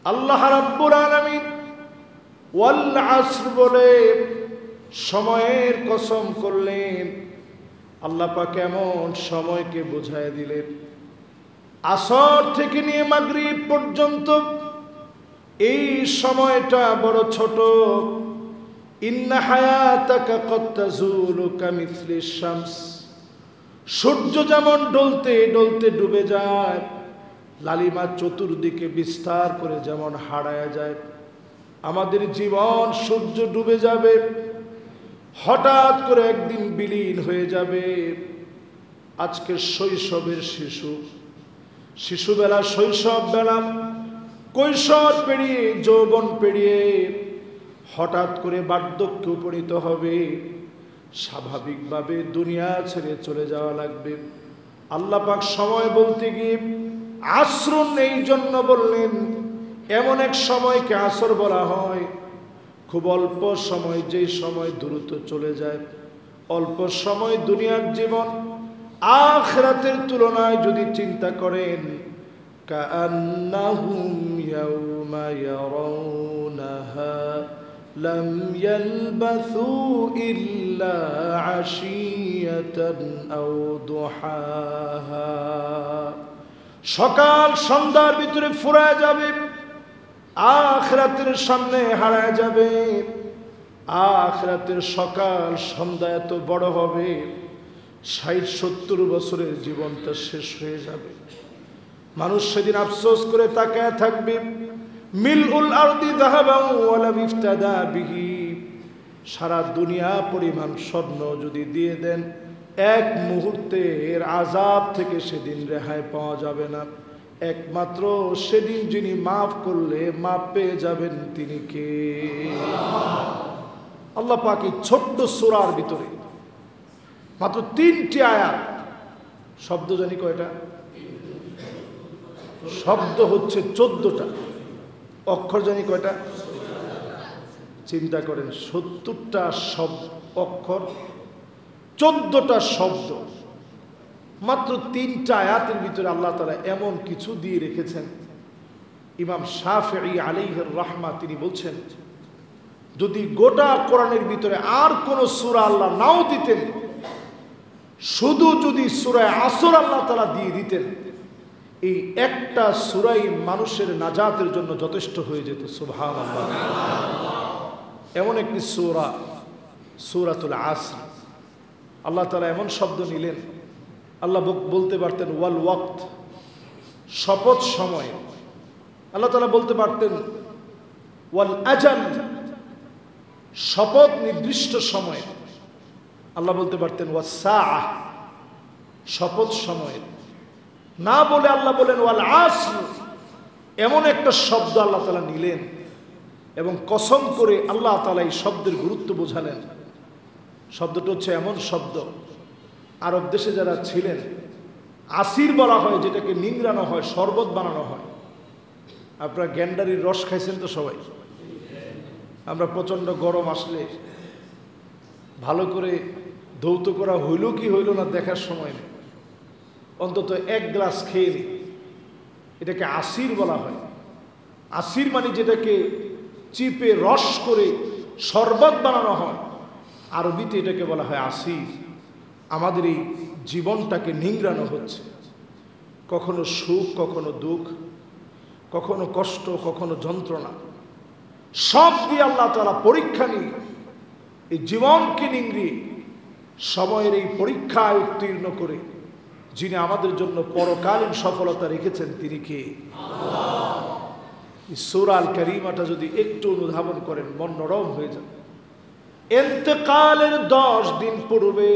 আল্লাহ রাব্বুল আলামিন ওয়াল আসর বলে সময়ের কসম করলেন। আল্লাহ পাক এমন সময়কে বোঝায় দিলেন, আসর থেকে নিয়ে মাগরিব পর্যন্ত এই সময়টা বড় ছোট। ইন্না হায়াতাকা কদ তাজুলু কামিসলিশ শামস, সূর্য যেমন ডলতে ডলতে ডুবে যায়, লালিমা চতুর্দিকে বিস্তার করে যেমন হারায় যায়, আমাদের জীবন সূর্য ডুবে যাবে, হঠাৎ করে একদিন বিলীন হয়ে যাবে। আজকে শৈশবের শিশুবেলা, শৈশব বেলা, কৈশোর পেরিয়ে যৌবন পেরিয়ে হঠাৎ করে বার্ধক্যে উপনীত হবে, স্বাভাবিকভাবে দুনিয়া ছেড়ে চলে যাওয়া লাগবে। আল্লাহ পাক সময় বলতে গিয়ে আসর এই জন্য বললেন, এমন এক সময়কে আসর বলা হয়, খুব অল্প সময়, যেই সময় দ্রুত চলে যায়। অল্প সময় দুনিয়ার জীবন, আখিরাতের তুলনায় যদি চিন্তা করেন, কাআন্নাহুম ইয়াওমা ইয়ারাউনাহা লাম ইয়ালবাসু ইল্লা আশিয়াতান আও দুহাহা, সকাল সন্ধ্যার ভিতরে ফুরায় যাবে, আখিরাতের সামনে হারায় যাবে। আখিরাতের সকাল সন্ধ্যা এত বড় হবে, ৬০-৭০ বছরের জীবনটা শেষ হয়ে যাবে। মানুষ সেদিন আফসোস করে তাকায় থাকবে, মিলউল আরদি যাহাবান ওয়ালা ইফতাদা বিহি, সারা দুনিয়া পরিমাণ স্বর্ণ যদি দিয়ে দেন, এক মুহূর্তের আযাব থেকে সেদিন রেহাই পাওয়া যাবে না। একমাত্র সেদিন যিনি মাফ করলে মাফ পেয়ে যাবেন তিনি কে? আল্লাহ পাক এই ছোট্ট সূরার ভিতরে মাত্র ৩টি আয়াত, শব্দ জানি কয়টা? শব্দ হচ্ছে ১৪টা, অক্ষর জানি কয়টা? চিন্তা করেন, ৭০টা অক্ষর, ১৪টা শব্দ, মাত্র ৩টা আয়াতের ভিতরে আল্লাহ তাআলা এমন কিছু দিয়ে রেখেছেন। ইমাম শাফিঈ আলাইহির রাহমা তিনি বলছেন, যদি গোটা কোরআনের ভিতরে আর কোন সূরা আল্লাহ নাও দিতেন, শুধু যদি সূরা আসর আল্লাহ তাআলা দিয়ে দিতেন, এই একটা সূরাই মানুষের নাজাতের জন্য যথেষ্ট হয়ে যেত। সুবহানাল্লাহ। এমন একটি সূরা, সূরাতুল আসর, আল্লাহ তাআলা এমন শব্দ নিলেন, আল্লাহ বলতে পারতেন ওয়াল ওয়াক্ত, শপথ সময়। আল্লাহ তাআলা বলতে পারতেন ওয়াল আজাল, শপথ নির্দিষ্ট সময়। আল্লাহ বলতে পারতেন ওয়াস সাআহ, শপথ সময়। না বলে আল্লাহ বলেন ওয়াল আসর, এমন একটা শব্দ আল্লাহ তাআলা নিলেন এবং কসম করে আল্লাহ তাআলা এই শব্দের গুরুত্ব বোঝালেন। শব্দটা হচ্ছে এমন শব্দ, আরব দেশে যারা ছিলেন, আসির বলা হয় যেটাকে নিংড়ানো হয়, শরবত বানানো হয়। আপনারা গ্যান্ডারির রস খাইছেন তো সবাই? আমরা প্রচণ্ড গরম আসলে ভালো করে ধৌত করা হইল কি হইল না দেখার সময় নেই, অন্তত এক গ্লাস খেয়ে নিই। এটাকে আসির বলা হয়। আসির মানে যেটাকে চিপে রস করে শরবত বানানো হয়, আরবিতে এটাকে বলা হয় আসির। আমাদের এই জীবনটাকে নিংড়ানো হচ্ছে, কখনো সুখ, কখনো দুঃখ, কখনো কষ্ট, কখনো যন্ত্রণা, সব দিয়ে আল্লাহ তাআলা পরীক্ষা নিয়ে এই জীবনকে নিংড়িয়ে সময়ের এই পরীক্ষায় উত্তীর্ণ করে যিনি আমাদের জন্য পরকালীন সফলতা রেখেছেন তিনি কে? আল্লাহ। এই সূরা আল কারীমাটা যদি একটু অনুধাবন করেন, মন নরম হয়ে যাবে। ইন্তেকালের 10 দিন পূর্বে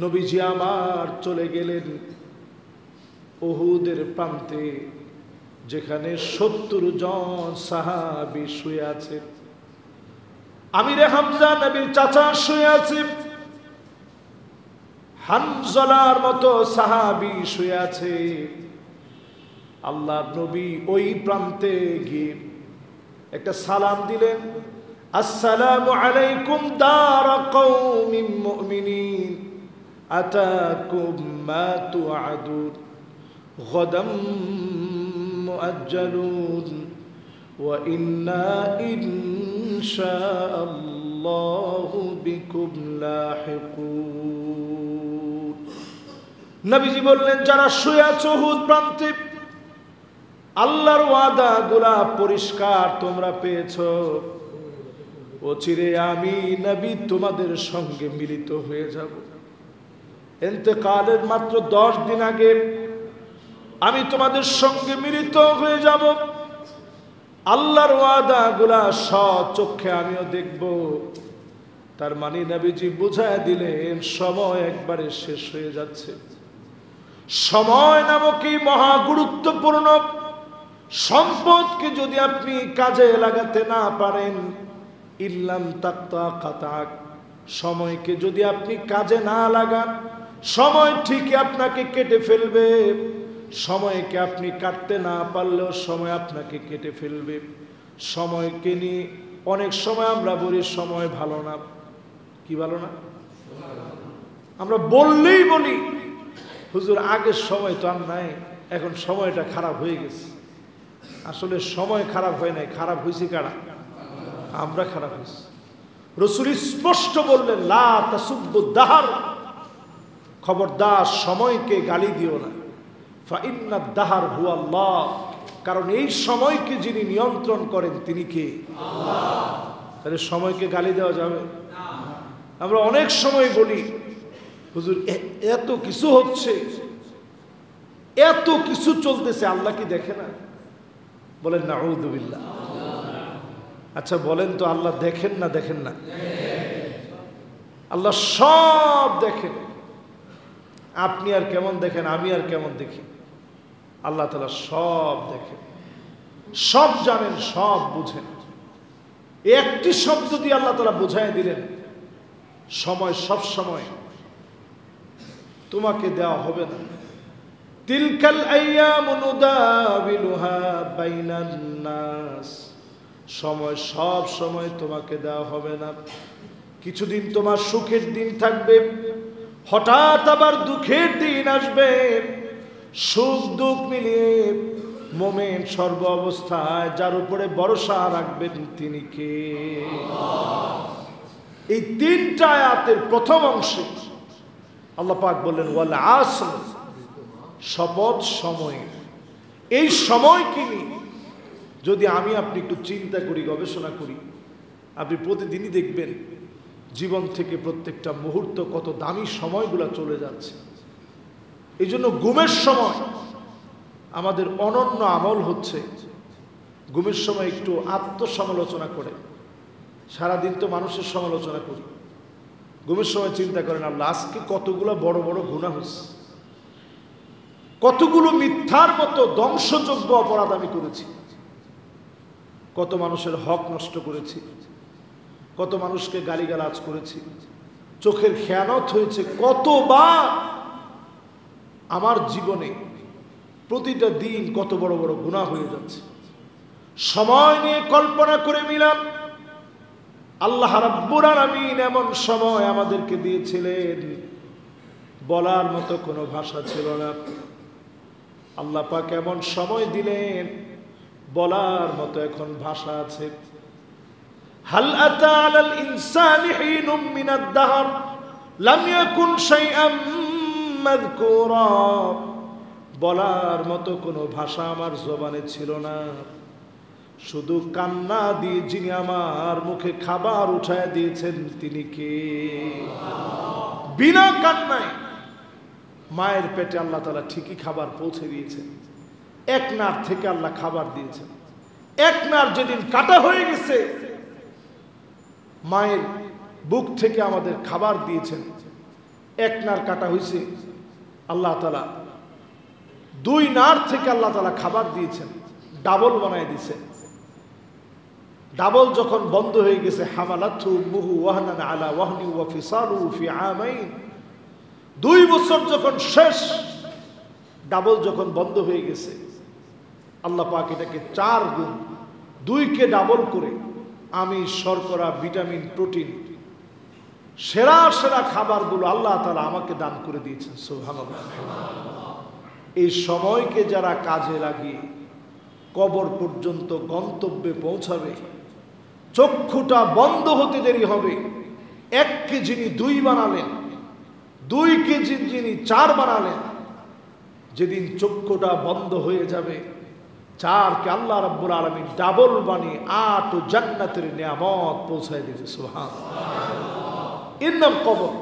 নবীজি আমার চলে গেলেন উহুদের প্রান্তে, যেখানে 70 জন সাহাবী শুয়ে আছে। আমিরে হামজা নবীর চাচা শুয়ে আছে, হানজালার মতো সাহাবী শুয়ে আছে। আল্লাহর নবী ওই প্রান্তে গিয়ে একটা সালাম দিলেন, আসসালামু আলাইকুম দার কওমিন মুমিনিন আতাকুম মা তুআদুন গাদাম মুআজ্জালুন ওয়া ইন্না ইনশাআল্লাহু বিকুম লাহিকুন। নবীজি বললেন, যারা শুয়ে আছো উহুদ প্রান্তে, আল্লাহর ওয়াদাগুলা পরিষ্কার তোমরা পেয়েছো। অচিরে আমি নবী তোমাদের সঙ্গে মিলিত হয়ে যাব। ইন্তেকালের মাত্র 10 দিন আগে আমি তোমাদের সঙ্গে মিলিত হয়ে যাব। আল্লাহর ওয়াদাগুলা স্বচক্ষে আমিও দেখব। তার মানে নবীজি বুঝায় দিলেন সময় একবারে শেষ হয়ে যাচ্ছে। সময় নামক এই মহা গুরুত্বপূর্ণ সম্পদকে যদি আপনি কাজে লাগাতে না পারেন, ইল্লাম তাক্তা কাতাক, সময়কে যদি আপনি কাজে না লাগান, সময় ঠিকই আপনাকে কেটে ফেলবে। সময়কে আপনি কাটতে না পারলেও সময় আপনাকে কেটে ফেলবে। সময়কে নিয়ে অনেক সময় আমরা বলি সময় ভালো না। কি ভালো না? আমরা বললেই বলি হুজুর আগের সময় তো আর নাই, এখন সময়টা খারাপ হয়ে গেছে। আসলে সময় খারাপ হয় নাই, খারাপ হয়েছে কারা? আমরা খারাপ হয়েছি। রাসূল স্পষ্ট বললেন, লা তাসুব্বু দাহর, খবরদার সময়কে গালি দিও না। ফা ইন্না দাহর হুয়া আল্লাহ, কারণ এই সময়কে যিনি নিয়ন্ত্রণ করেন তিনি কে? আল্লাহ। তাহলে সময়কে গালি দেওয়া যাবে? আমরা অনেক সময় বলি হুজুর এত কিছু হচ্ছে, এত কিছু চলতেছে, আল্লাহ কি দেখে না? বলেন নাউযু বিল্লাহ। আচ্ছা বলেন তো, আল্লাহ দেখেন না দেখেন না? আল্লাহ সব দেখেন। আপনি আর কেমন দেখেন, আমি আর কেমন দেখি? আল্লাহ তাআলা সব দেখেন, সব জানেন, সব বুঝেন। একটি শব্দ দিয়ে আল্লাহ তাআলা বুঝাই দিলেন, সময় সব সময় তোমাকে দেওয়া হবে না। তিলকাল আইয়ামু নুদাবিলুহা বাইনান নাস, সময় সব সময় তোমাকে দেওয়া হবে না। কিছুদিন তোমার সুখের দিন থাকবে, হঠাৎ আবার দুঃখের দিন আসবে। সুখ দুঃখ মিলিয়ে মুমিন সর্ব অবস্থায় যার উপরে ভরসা রাখবেন তিনি কে? এই 3টা আয়াতের প্রথম অংশে আল্লাহ পাক বললেন ওয়াল আসর, শপথ সময়। এই সময়কে নিয়ে যদি আমি আপনি একটু চিন্তা করি, গবেষণা করি, আপনি প্রতিদিনই দেখবেন জীবন থেকে প্রত্যেকটা মুহূর্ত কত দামি সময়গুলো চলে যাচ্ছে। এই জন্য ঘুমের সময় আমাদের অনন্য আমল হচ্ছে ঘুমের সময় একটু আত্মসমালোচনা করে। সারাদিন তো মানুষের সমালোচনা করি, ঘুমের সময় চিন্তা করেন আল্লাহ আজকে কতগুলো বড় বড় গুনাহ হচ্ছে, কতগুলো মিথ্যার মতো ধ্বংসযোগ্য অপরাধ আমি করেছি, কত মানুষের হক নষ্ট করেছি, কত মানুষকে গালিগালাজ করেছি, চোখের খেয়ানত হয়েছে। কতবার আমার জীবনে প্রতিটা দিন কত বড় বড় গুনাহ হয়ে যাচ্ছে। সময় নিয়ে কল্পনা করে মিলাম, আল্লাহ রাব্বুল আলামিন এমন সময় আমাদেরকে দিয়েছিলেন বলার মতো কোনো ভাষা ছিল না। আল্লাহ পাক এমন সময় দিলেন বলার মতো এখন ভাষা আছে। হাল আতা আলাল ইনসানি হিনুম মিনাদ দাহর লাম ইয়াকুন শাইআম মাযকুরা, বলার মতো কোনো ভাষা আমার জবানে ছিল না। শুধু কান্না দিয়ে যিনি আমার মুখে খাবার উঠায় দিয়েছেন তিনি কে? বিনা কান্নায় মায়ের পেটে আল্লাহ তাআলা ঠিকই খাবার পৌঁছে দিয়েছেন। এক নার থেকে আল্লাহ খাবার দিয়েছেন। এক নার যেদিন কাটা হয়ে গেছে, মায়ের বুক থেকে আমাদের খাবার দিয়েছেন। এক নার কাটা হয়েছে, আল্লাহ তাআলা 2 নার থেকে আল্লাহ তাআলা খাবার দিয়েছেন, ডাবল বানায় দিয়েছেন। ডাবল যখন বন্ধ হয়ে গেছে, হামালাতহু উম্মুহু ওয়াহনান আলা ওয়াহনি ওয়া ফিসালুহু ফি আমাইন, 2 বছর যখন শেষ, ডাবল যখন বন্ধ হয়ে গেছে, আল্লাহ পাক এটাকে 4 গুণ, 2কে ডাবল করে আমিষ, শর্করা, ভিটামিন, প্রোটিন, সেরা সেরা খাবারগুলো আল্লাহ তাআলা আমাকে দান করে দিয়েছেন। সুবহানাল্লাহ। এই সময়কে যারা কাজে লাগিয়ে কবর পর্যন্ত গন্তব্যে পৌঁছাবে, চক্ষুটা বন্ধ হতে দেরি হবে। 1 কে যিনি 2 বানালেন, 2 কে যিনি 4 বানালেন, যেদিন চক্ষুটা বন্ধ হয়ে যাবে 4 কে আল্লাহ রাব্বুল আলামিন ডাবল বানিয়ে 8 জান্নাতের নিয়ামত পৌঁছায় দিয়েছে। সুবহানাল্লাহ। এর নাম কবর।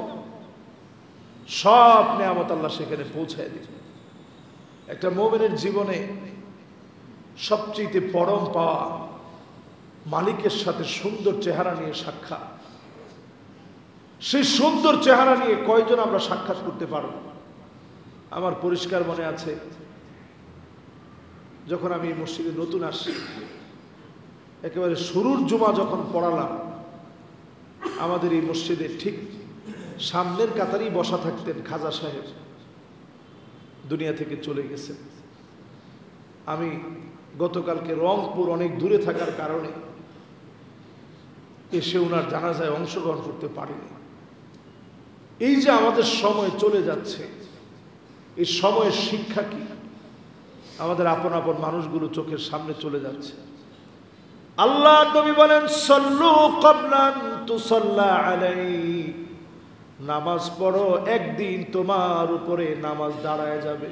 সব নিয়ামত আল্লাহ সেখানে পৌঁছায় দিয়েছে। একটা মুমিনের জীবনে সবচেয়ে পরম পাওয়া মালিকের সাথে সুন্দর চেহারা নিয়ে সাক্ষাৎ। সেই সুন্দর চেহারা নিয়ে কয়জন আমরা সাক্ষাৎ করতে পারব? আমার পরিষ্কার মনে আছে, যখন আমি এই মসজিদে নতুন আসি, একেবারে শুরুর জুমা যখন পড়ালাম, আমাদের এই মসজিদে ঠিক সামনের কাতারেই বসা থাকতেন খাজা সাহেব, দুনিয়া থেকে চলে গেছেন। আমি গতকালকে রংপুর অনেক দূরে থাকার কারণে এসে ওনার জানাজায় অংশগ্রহণ করতে পারিনি। এই যে আমাদের সময় চলে যাচ্ছে, এই সময়ের শিক্ষা কি? আমাদের আপন আপন মানুষগুলো চোখের সামনে চলে যাচ্ছে। আল্লাহ নবী বলেন, সাল্লু ক্বাবলা আন তুসাল্লা আলাইহি, নামাজ পড়ো, একদিন তোমার উপরে নামাজ দাঁড়ায় যাবে,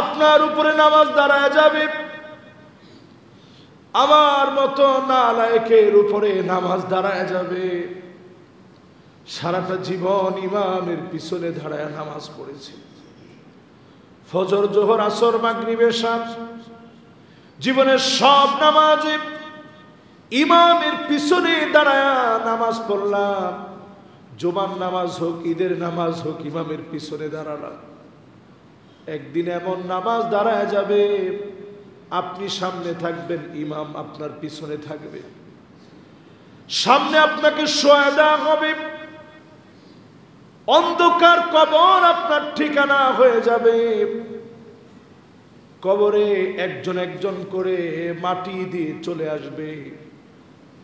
আপনার উপরে নামাজ দাঁড়ায় যাবে। আমার মতো নালায়েকের উপরে নামাজ দাঁড়ায় যাবে। সারাটা জীবন ইমামের পিছনে দাঁড়ায় নামাজ পড়েছে, ফজর, জোহর, আসর, মাগরিব, এশা, জীবনের সব নামাজে ইমামের পিছনে দাঁড়ায় নামাজ পড়লাম। জুমার নামাজ হোক, ঈদের নামাজ হোক, ইমামের পিছনে দাঁড়ালাম। একদিন এমন নামাজ দাঁড়ায় যাবে, আপনি সামনে থাকবেন, ইমাম আপনার পিছনে থাকবে। সামনে আপনাকে শোয়া দেওয়া হবে, অন্ধকার কবর আপনার ঠিকানা হয়ে যাবে। কবরে একজন একজন করে মাটি দিয়ে চলে আসবে,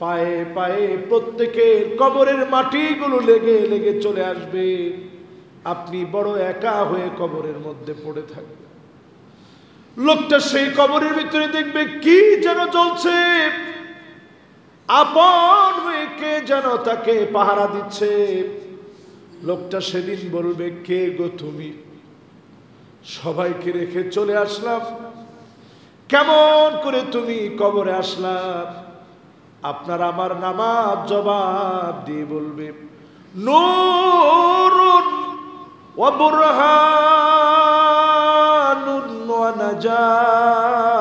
পায়ে পায়ে প্রত্যেকের কবরের মাটিগুলো লেগে লেগে চলে আসবে। আপনি বড় একা হয়ে কবরের মধ্যে পড়ে থাকবেন। লোকটা সেই কবরের ভিতরে দেখবে কি যেন চলছে, আপন হয়ে কে যেন তাকে পাহারা দিচ্ছে। লোকটা সেদিন বলবে, কে গো তুমি? সবাইকে রেখে চলে আসলাম, কেমন করে তুমি কবরে আসলাম? আপনার আমার নামাজ জবাব দিয়ে বলবে, নূরুন ওয়া বুরহানুন ওয়া নাজাত,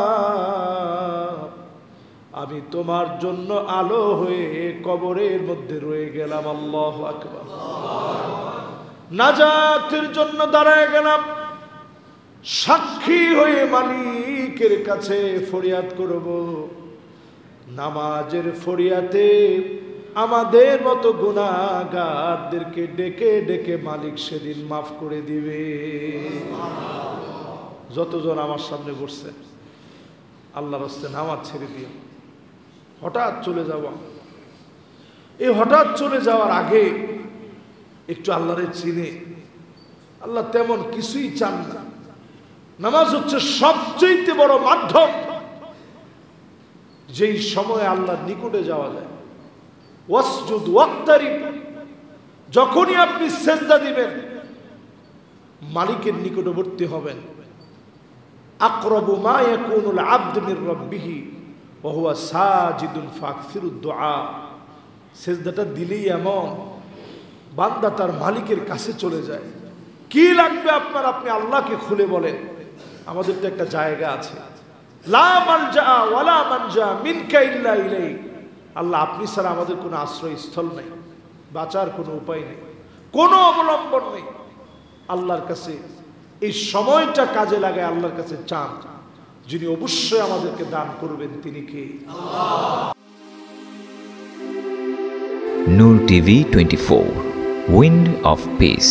আমি তোমার জন্য আলো হয়ে কবরের মধ্যে রয়ে গেলাম। আল্লাহু আকবার। নাজাতের জন্য দাঁড়ায় গেলাম, সাক্ষী হয়ে মালিকের কাছে ফরিয়াদ করব। নামাজের ফরিয়াতে আমাদের মতো গুনাহগারদেরকে ডেকে ডেকে মালিক সেদিন মাফ করে দিবে। যতজন আমার সামনে বসছেন, আল্লাহর রাস্তায় নামাজ ছেড়ে দিয়ে হঠাৎ চলে যাব। এই হঠাৎ চলে যাওয়ার আগে একটু আল্লাহরে চিনে, আল্লাহ তেমন কিছুই চান না। নামাজ হচ্ছে সবচেয়ে বড় মাধ্যম, যেই সময় আল্লাহর নিকটে যাওয়া যায়। ওয়াসজুদ ওয়াক্তারিব, যখনই আপনি সেজদা দিবেন মালিকের নিকটবর্তী হবেন। আকরাবু মা ইয়াকুনুল আবদু মির রাব্বিহি ওয়া হুয়া সাজিদুন ফাকসিরুদ দুআ, সেজদাটা দিলেই এমন বান্দা তার মালিকের কাছে চলে যায়। কি লাগবে আপনার, আপনি আল্লাহকে খুলে বলেন। আমাদের তো একটা জায়গা আছে, লা মালজা ওয়ালা মানজা মিনকা ইল্লা ইলাইক। আল্লাহ, আপনি ছাড়া আমাদের কোনো আশ্রয়স্থল নেই, বাঁচার কোনো উপায় নেই, কোনো অবলম্বন নেই। আল্লাহর কাছে এই সময়টা কাজে লাগায় আল্লাহর কাছে চান, যিনি অবশ্যই আমাদেরকে দান করবেন। তিনি কে? নূর টিভি 24, উইন্ড অফ পিস।